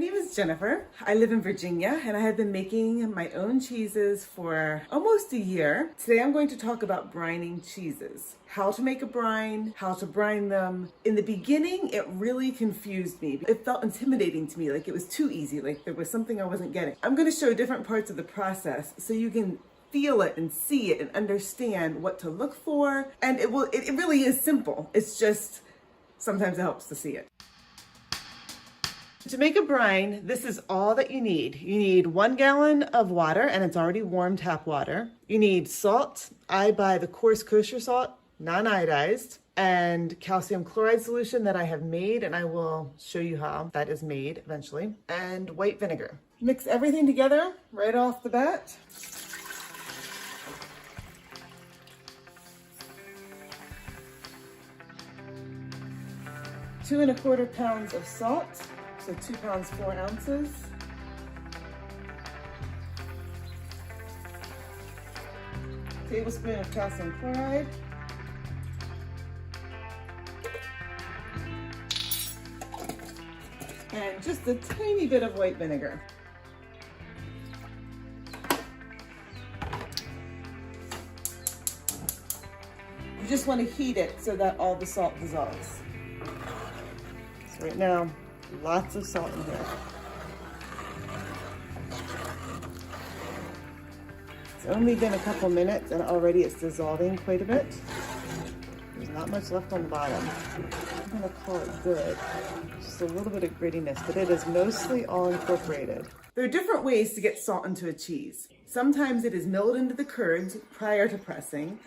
name is Jennifer. I live in Virginia and I have been making my own cheeses for almost a year. Today I'm going to talk about brining cheeses. How to make a brine, how to brine them. In the beginning, it really confused me. It felt intimidating to me, like it was too easy, like there was something I wasn't getting. I'm going to show different parts of the process so you can feel it and see it and understand what to look for. And it really is simple. It's just sometimes it helps to see it. To make a brine, this is all that you need. You need 1 gallon of water, and it's already warm tap water. You need salt. I buy the coarse kosher salt, non-iodized, and calcium chloride solution that I have made, and I will show you how that is made eventually, and white vinegar. Mix everything together right off the bat. Two and a quarter pounds of salt. So 2 pounds, 4 ounces. Tablespoon of calcium chloride. And just a tiny bit of white vinegar. You just want to heat it so that all the salt dissolves. So right now, lots of salt in here. It's only been a couple minutes and already it's dissolving quite a bit. There's not much left on the bottom. I'm gonna call it good. Just a little bit of grittiness, but it is mostly all incorporated. There are different ways to get salt into a cheese. Sometimes it is milled into the curds prior to pressing,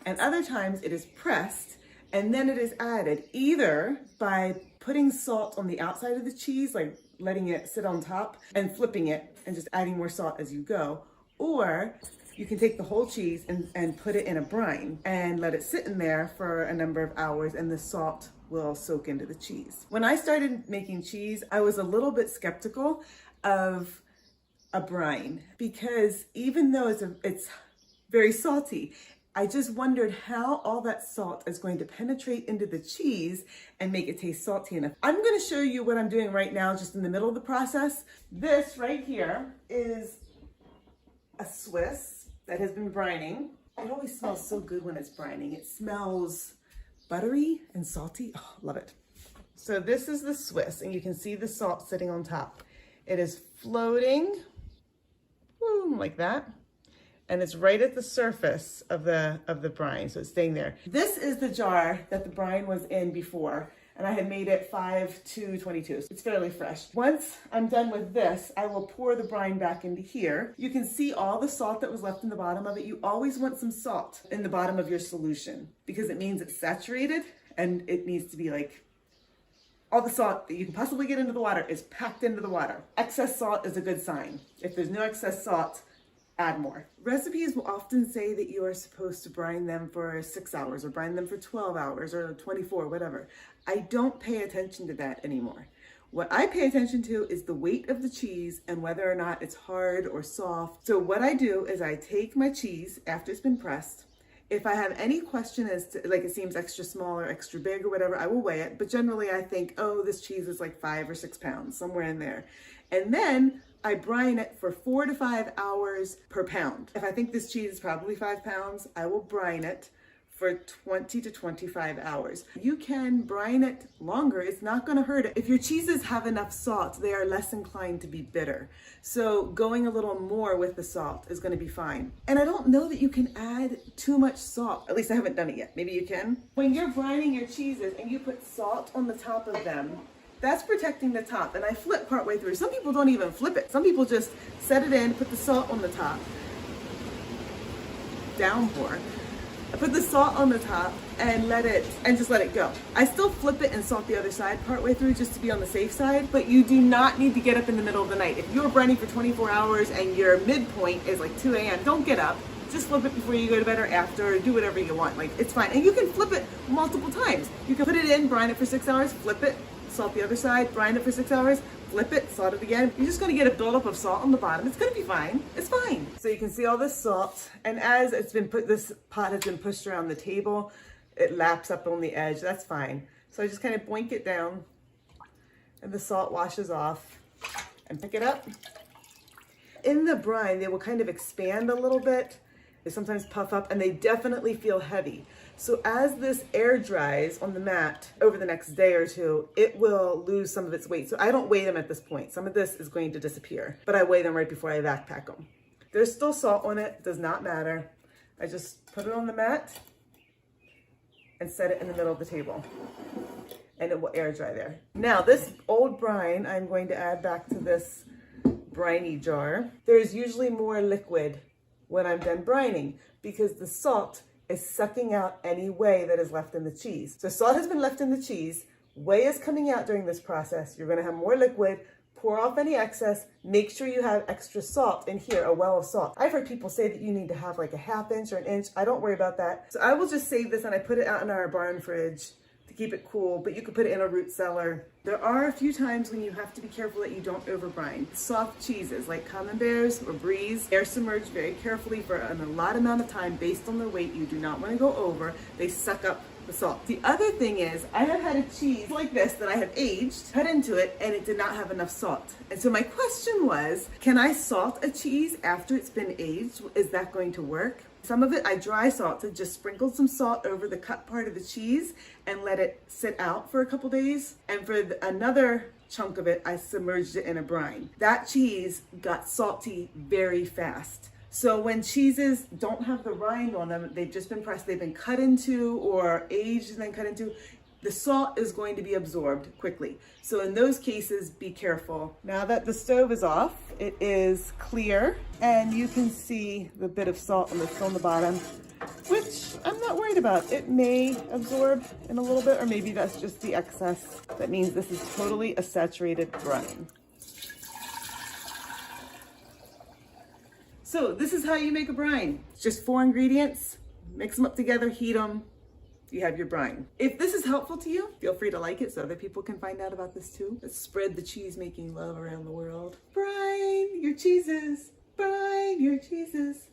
and other times it is pressed and then it is added either by putting salt on the outside of the cheese, like letting it sit on top and flipping it and just adding more salt as you go. Or you can take the whole cheese and put it in a brine and let it sit in there for a number of hours and the salt will soak into the cheese. When I started making cheese, I was a little bit skeptical of a brine because even though it's very salty, I just wondered how all that salt is going to penetrate into the cheese and make it taste salty enough. I'm going to show you what I'm doing right now, just in the middle of the process. This right here is a Swiss that has been brining. It always smells so good when it's brining. It smells buttery and salty. Oh, love it. So this is the Swiss, and you can see the salt sitting on top. It is floating, boom, like that. And it's right at the surface of the brine, so it's staying there. This is the jar that the brine was in before, and I had made it 5/2/22. It's fairly fresh. Once I'm done with this, I will pour the brine back into here. You can see all the salt that was left in the bottom of it. You always want some salt in the bottom of your solution because it means it's saturated and it needs to be like all the salt that you can possibly get into the water is packed into the water. Excess salt is a good sign. If there's no excess salt, add more. Recipes will often say that you are supposed to brine them for 6 hours or brine them for 12 hours or 24, whatever. I don't pay attention to that anymore. What I pay attention to is the weight of the cheese and whether or not it's hard or soft. So what I do is I take my cheese after it's been pressed. If I have any question as to, like it seems extra small or extra big or whatever, I will weigh it. But generally I think, oh, this cheese is like 5 or 6 pounds, somewhere in there. And then I brine it for 4 to 5 hours per pound. If I think this cheese is probably 5 pounds, I will brine it for 20 to 25 hours. You can brine it longer. It's not gonna hurt it. If your cheeses have enough salt, they are less inclined to be bitter. So going a little more with the salt is gonna be fine. And I don't know that you can add too much salt. At least I haven't done it yet. Maybe you can. When you're brining your cheeses and you put salt on the top of them, that's protecting the top, and I flip partway through. Some people don't even flip it. Some people just set it in, put the salt on the top, downpour. I put the salt on the top and just let it go. I still flip it and salt the other side partway through just to be on the safe side, but you do not need to get up in the middle of the night. If you're brining for 24 hours and your midpoint is like 2 a.m., don't get up. Just flip it before you go to bed or after, or do whatever you want. Like, it's fine. And you can flip it multiple times. You can put it in, brine it for 6 hours, flip it, salt the other side, brine it for 6 hours, flip it, salt it again. You're just gonna get a buildup of salt on the bottom. It's gonna be fine. It's fine. So you can see all this salt, and as it's been this pot has been pushed around the table, it laps up on the edge. That's fine. So I just kind of boink it down and the salt washes off. And pick it up. In the brine, they will kind of expand a little bit. They sometimes puff up, and they definitely feel heavy. So as this air dries on the mat over the next day or two, it will lose some of its weight. So I don't weigh them at this point. Some of this is going to disappear, but I weigh them right before I vac pack them. There's still salt on it, does not matter. I just put it on the mat and set it in the middle of the table, and it will air dry there. Now this old brine, I'm going to add back to this briny jar. There's usually more liquid when I'm done brining because the salt is sucking out any whey that is left in the cheese. So salt has been left in the cheese, whey is coming out during this process. You're gonna have more liquid, pour off any excess, make sure you have extra salt in here, a well of salt. I've heard people say that you need to have like a ½ inch or an inch. I don't worry about that. So I will just save this and I put it out in our barn fridge to keep it cool, but you could put it in a root cellar. There are a few times when you have to be careful that you don't overbrine. Soft cheeses like Camemberts or Bries, they're submerged very carefully for a lot amount of time based on their weight. You do not want to go over. They suck up the salt. The other thing is, I have had a cheese like this that I have aged, cut into it, and it did not have enough salt. And so my question was, can I salt a cheese after it's been aged? Is that going to work? Some of it I dry salted, just sprinkled some salt over the cut part of the cheese and let it sit out for a couple days. And for another chunk of it, I submerged it in a brine. That cheese got salty very fast. So when cheeses don't have the rind on them, they've just been pressed, they've been cut into or aged and then cut into, the salt is going to be absorbed quickly. So in those cases, be careful. Now that the stove is off, it is clear and you can see the bit of salt on the bottom, which I'm not worried about. It may absorb in a little bit, or maybe that's just the excess. That means this is totally a saturated brine. So this is how you make a brine. It's just 4 ingredients, mix them up together, heat them, you have your brine. If this is helpful to you, feel free to like it so other people can find out about this too. Let's spread the cheese making love around the world. Brine your cheeses, brine your cheeses.